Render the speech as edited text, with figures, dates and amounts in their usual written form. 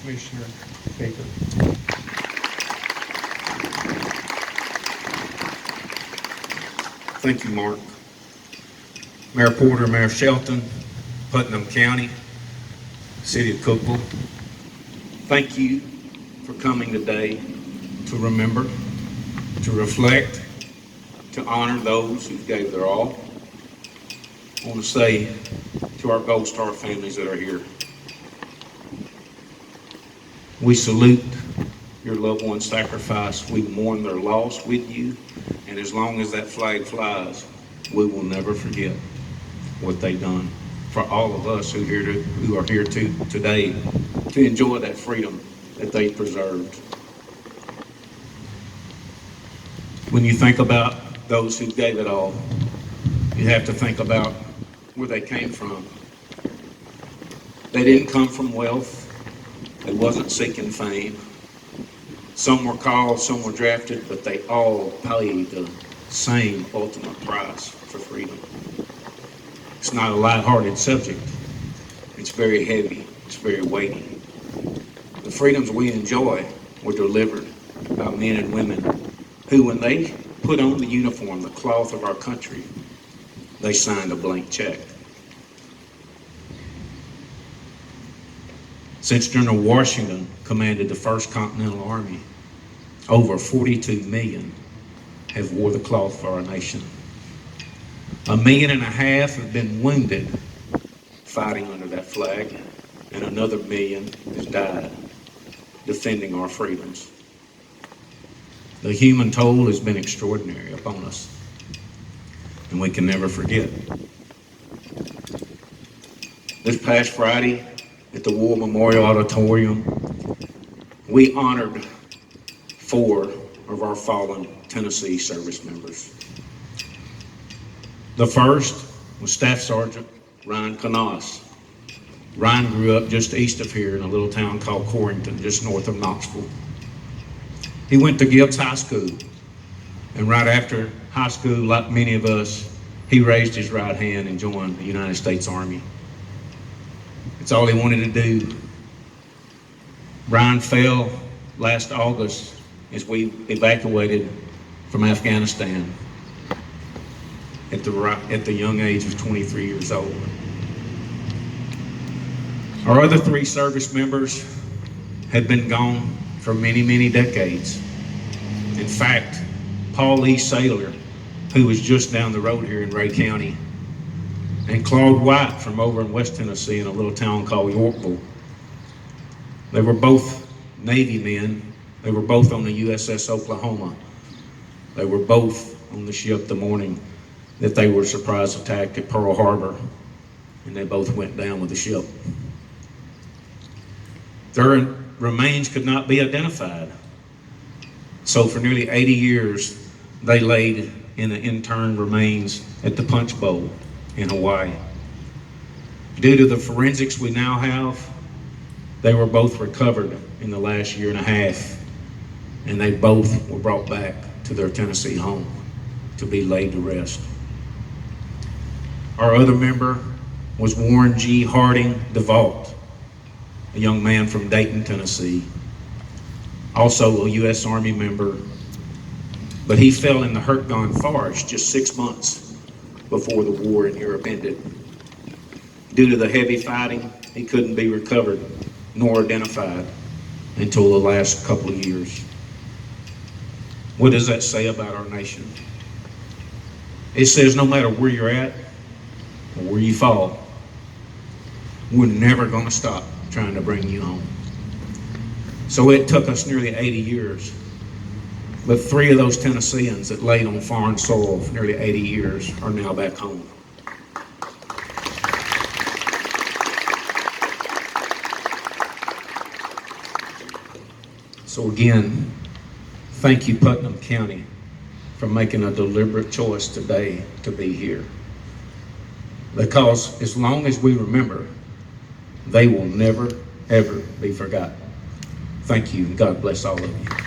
Commissioner Baker. Thank you, Mark. Mayor Porter, Mayor Shelton, Putnam County, City of Cookeville, thank you for coming today to remember, to reflect, to honor those who gave their all. I want to say to our Gold Star families that are here, we salute your loved one's sacrifice. We mourn their loss with you, and as long as that flag flies, we will never forget what they've done for all of us who are here today to enjoy that freedom that they preserved. When you think about those who gave it all, you have to think about where they came from. They didn't come from wealth. They wasn't seeking fame. Some were called, some were drafted, but they all paid the same ultimate price for freedom. It's not a lighthearted subject. It's very heavy. It's very weighty. The freedoms we enjoy were delivered by men and women who, when they put on the uniform, the cloth of our country, they signed a blank check. Since General Washington commanded the First Continental Army, over 42 million have wore the cloth for our nation. 1.5 million have been wounded fighting under that flag, and another 1 million has died defending our freedoms. The human toll has been extraordinary upon us, and we can never forget. This past Friday at the War Memorial Auditorium, we honored 4 of our fallen Tennessee service members. The first was Staff Sergeant Ryan Courthouse. Ryan grew up just east of here in a little town called Corrington, just north of Knoxville. He went to Gibbs High School, and right after high school, like many of us, he raised his right hand and joined the United States Army. It's all he wanted to do. Ryan fell last August as we evacuated from Afghanistan at the young age of 23 years old. Our other 3 service members had been gone for many, many decades. In fact, Paul E. Saylor, who was just down the road here in Ray County, and Claude White from over in West Tennessee in a little town called Yorkville. They were both Navy men. They were both on the USS Oklahoma. They were both on the ship the morning that they were surprise attacked at Pearl Harbor, and they both went down with the ship. Their remains could not be identified. So for nearly 80 years, they laid in the interned remains at the Punch Bowl in Hawaii. Due to the forensics we now have, they were both recovered in the last 1.5 years, and they both were brought back to their Tennessee home to be laid to rest. Our other member was Warren G. Harding DeVault, a young man from Dayton, Tennessee, also a U.S. Army member, but he fell in the Hurtgen Forest just 6 months before the war in Europe ended. Due to the heavy fighting, he couldn't be recovered nor identified until the last couple of years. What does that say about our nation? It says no matter where you're at or where you fall, we're never going to stop trying to bring you home. So it took us nearly 80 years, but 3 of those Tennesseans that laid on foreign soil for nearly 80 years are now back home. So again, thank you, Putnam County, for making a deliberate choice today to be here. Because as long as we remember, they will never, ever be forgotten. Thank you, and God bless all of you.